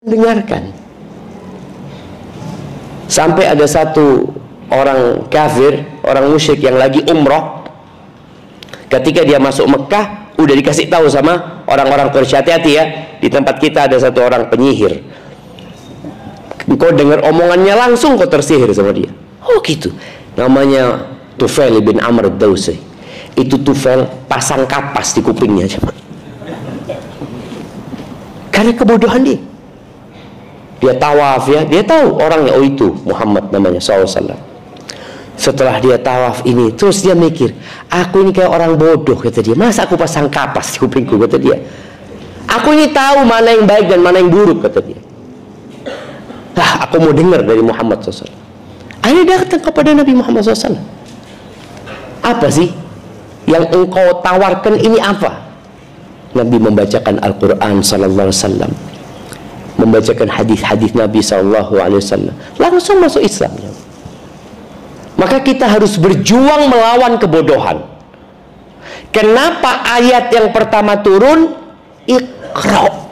dengarkan. Sampai ada satu orang kafir, orang musyrik yang lagi umroh, ketika dia masuk Mekah, udah dikasih tahu sama orang-orang Quraisy, hati-hati ya, di tempat kita ada satu orang penyihir. Kau dengar omongannya langsung kau tersihir sama dia. Oh gitu. Namanya Tufail bin Amr ad-Dawsi. Itu Tufail pasang kapas di kupingnya aja. Karena kebodohan dia. Dia tawaf ya, dia tahu orangnya, oh itu Muhammad namanya SAW. Setelah dia tawaf ini, terus dia mikir, aku ini kayak orang bodoh, kata dia. Masa aku pasang kapas di kupingku, kata dia. Aku ini tahu mana yang baik dan mana yang buruk, kata dia. Lah, aku mau dengar dari Muhammad SAW. Akhirnya datang kepada Nabi Muhammad SAW. Apa sih yang engkau tawarkan ini apa? Nabi membacakan Al-Quran sallallahu alaihi wasallam, membacakan hadis-hadis Nabi sallallahu alaihi wasallam, langsung masuk Islam. Maka kita harus berjuang melawan kebodohan. Kenapa ayat yang pertama turun? Iqra.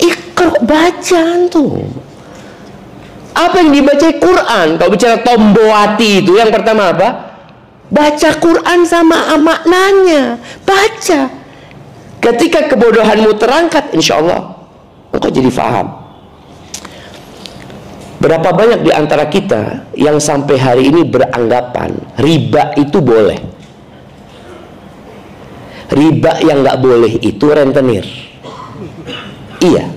Iqra, bacaan tuh. Apa yang dibaca Quran? Kalau bicara Tombowati itu yang pertama apa? Baca Quran sama maknanya. Baca. Ketika kebodohanmu terangkat, insya Allah engkau jadi faham. Berapa banyak di antara kita yang sampai hari ini beranggapan riba itu boleh. Riba yang nggak boleh itu rentenir. Iya.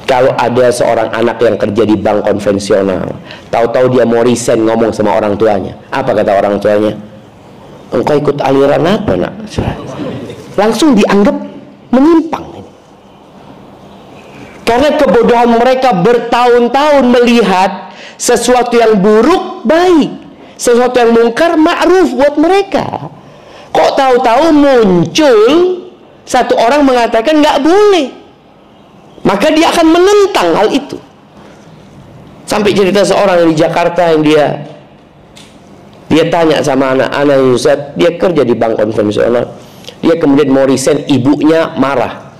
Kalau ada seorang anak yang kerja di bank konvensional, tahu-tahu dia mau resign, ngomong sama orang tuanya. Apa kata orang tuanya? Engkau ikut aliran apa nak? Langsung dianggap menyimpang. Karena kebodohan mereka bertahun-tahun melihat sesuatu yang buruk baik, sesuatu yang mungkar ma'ruf buat mereka. Kok tahu-tahu muncul satu orang mengatakan nggak boleh, maka dia akan menentang hal itu. Sampai cerita seorang di Jakarta yang dia tanya sama anak-anak, Ustaz, dia kerja di bank konvensional, dia kemudian mau resign, ibunya marah,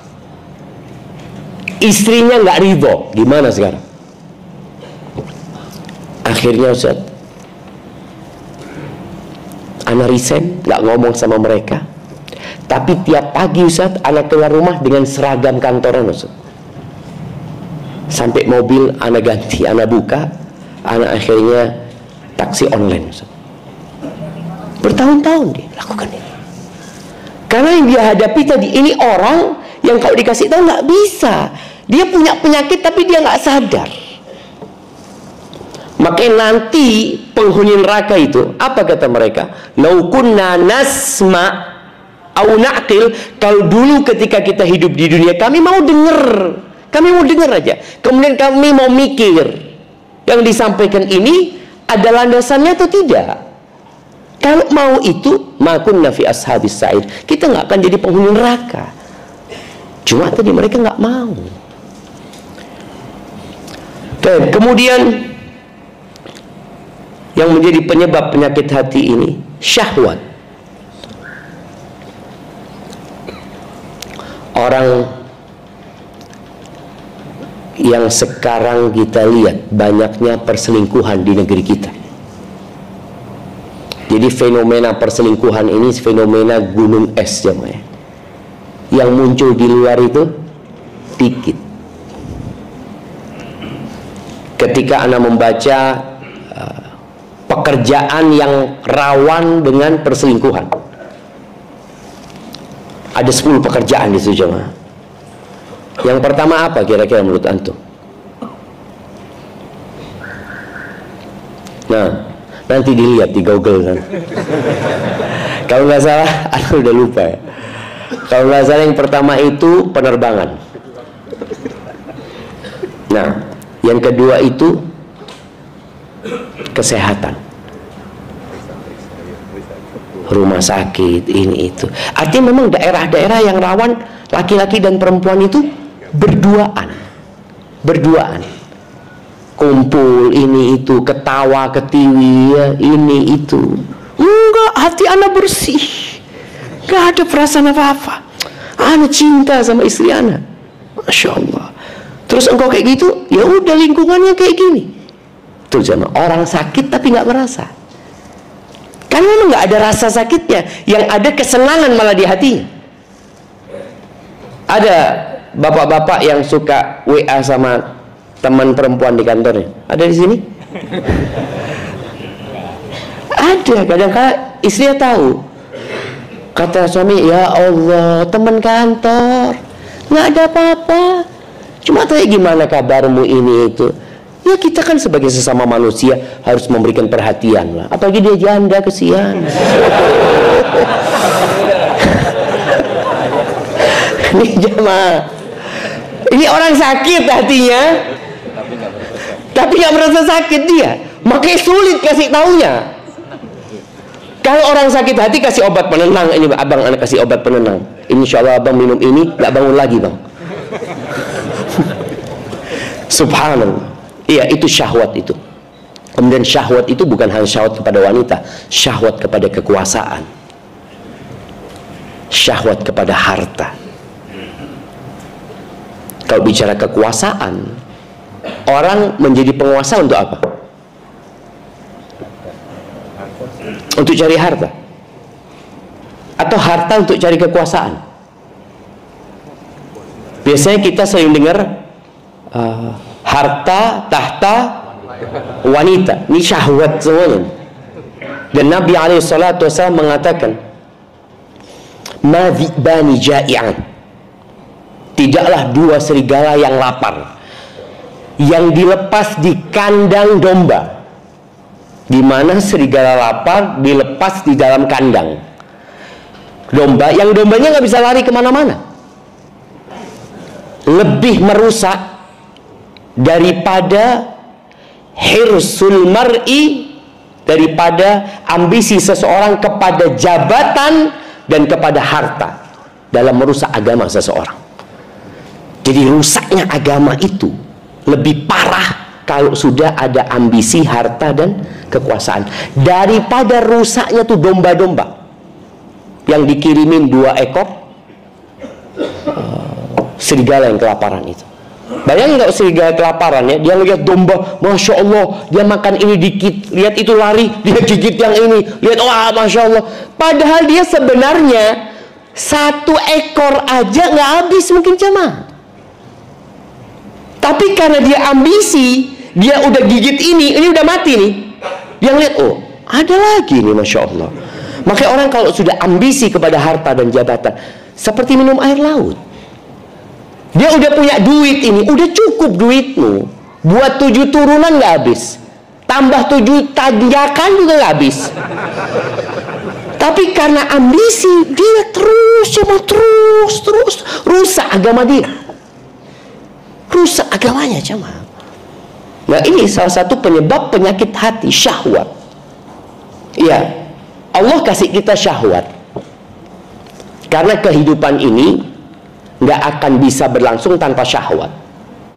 istrinya nggak ridho, gimana sekarang? Akhirnya Ustaz, anak resign, nggak ngomong sama mereka, tapi tiap pagi Ustaz, anak keluar rumah dengan seragam kantoran Ustaz. Sampai mobil anak ganti, anak buka, anak akhirnya taksi online Ustaz. Bertahun-tahun dia lakukan ini. Karena yang dia hadapi tadi, ini orang yang kalau dikasih tahu nggak bisa. Dia punya penyakit tapi dia nggak sadar. Makanya nanti penghuni neraka itu, apa kata mereka? Lau kunna nasma au na'qil, kalau dulu ketika kita hidup di dunia kami mau dengar. Kami mau dengar aja. Kemudian kami mau mikir. Yang disampaikan ini ada landasannya atau tidak? Kalau mau itu, makun nafi ashabis sa'id, kita nggak akan jadi penghuni neraka. Cuma tadi mereka nggak mau. Dan kemudian yang menjadi penyebab penyakit hati ini, syahwat. Orang yang sekarang kita lihat banyaknya perselingkuhan di negeri kita. Jadi fenomena perselingkuhan ini fenomena gunung es namanya. Yang muncul di luar itu dikit. Ketika Anda membaca pekerjaan yang rawan dengan perselingkuhan, ada 10 pekerjaan di situ jemaah. Yang pertama apa kira-kira menurut antum? Nah, nanti dilihat di Google kan. Kalau nggak salah, aku udah lupa ya. Kalau nggak salah yang pertama itu penerbangan. Nah, yang kedua itu kesehatan, rumah sakit, ini itu. Artinya memang daerah-daerah yang rawan laki-laki dan perempuan itu berduaan, kumpul ini itu, ketawa ketiwi ya, ini itu. Enggak, hati Anda bersih, enggak ada perasaan apa-apa. Ana cinta sama istri ana. Masya Allah. Terus engkau kayak gitu, ya udah lingkungannya kayak gini. Tuh jemaah, orang sakit tapi nggak merasa. Karena memang nggak ada rasa sakitnya, yang ada kesenangan malah di hatinya. Ada bapak-bapak yang suka WA sama teman perempuan di kantornya. Ada di sini? Ada. Kadang-kadang istrinya tahu. Kata suami, ya Allah, teman kantor, nggak ada apa-apa. Cuma tanya gimana kabarmu ini itu. Ya kita kan sebagai sesama manusia harus memberikan perhatian lah. Apalagi dia janda, kesian. Ini jemaah, ini orang sakit hatinya, tapi nggak merasa sakit dia. Makanya sulit kasih taunya. Kalau orang sakit hati kasih obat penenang. Ini abang anak kasih obat penenang. Insya Allah abang minum ini nggak bangun lagi bang. Subhanallah. Iya, itu syahwat itu. Kemudian syahwat itu bukan hanya syahwat kepada wanita, syahwat kepada kekuasaan, syahwat kepada harta. Kalau bicara kekuasaan, orang menjadi penguasa untuk apa? Untuk cari harta? Atau harta untuk cari kekuasaan? Biasanya kita sering dengar harta, tahta, wanita. Ini syahwat semuanya. Dan Nabi SAW mengatakan, ma dhi'bani ja'i'an, tidaklah dua serigala yang lapar yang dilepas di kandang domba. Di mana serigala lapar dilepas di dalam kandang domba, yang dombanya nggak bisa lari kemana-mana, lebih merusak daripada hirsul mar'i, daripada ambisi seseorang kepada jabatan dan kepada harta dalam merusak agama seseorang. Jadi rusaknya agama itu lebih parah kalau sudah ada ambisi harta dan kekuasaan daripada rusaknya tuh domba-domba yang dikirimin 2 ekor serigala yang kelaparan itu. Bayangin nggak serigala kelaparan ya, dia lihat domba, masya Allah, dia makan ini dikit, lihat itu lari, dia gigit yang ini, lihat wah masya Allah. Padahal dia sebenarnya 1 ekor aja nggak habis mungkin jemaah. Tapi karena dia ambisi, dia udah gigit ini udah mati nih. Dia lihat, oh ada lagi nih masya Allah. Makanya orang kalau sudah ambisi kepada harta dan jabatan, seperti minum air laut. Dia udah punya duit ini, udah cukup duitmu buat 7 turunan nggak habis, tambah 7 tanjakan juga nggak habis. Tapi karena ambisi, dia terus rusak agama dia, rusak agamanya jemaah. Nah ini salah satu penyebab penyakit hati, syahwat. Iya, Allah kasih kita syahwat karena kehidupan ini nggak akan bisa berlangsung tanpa syahwat.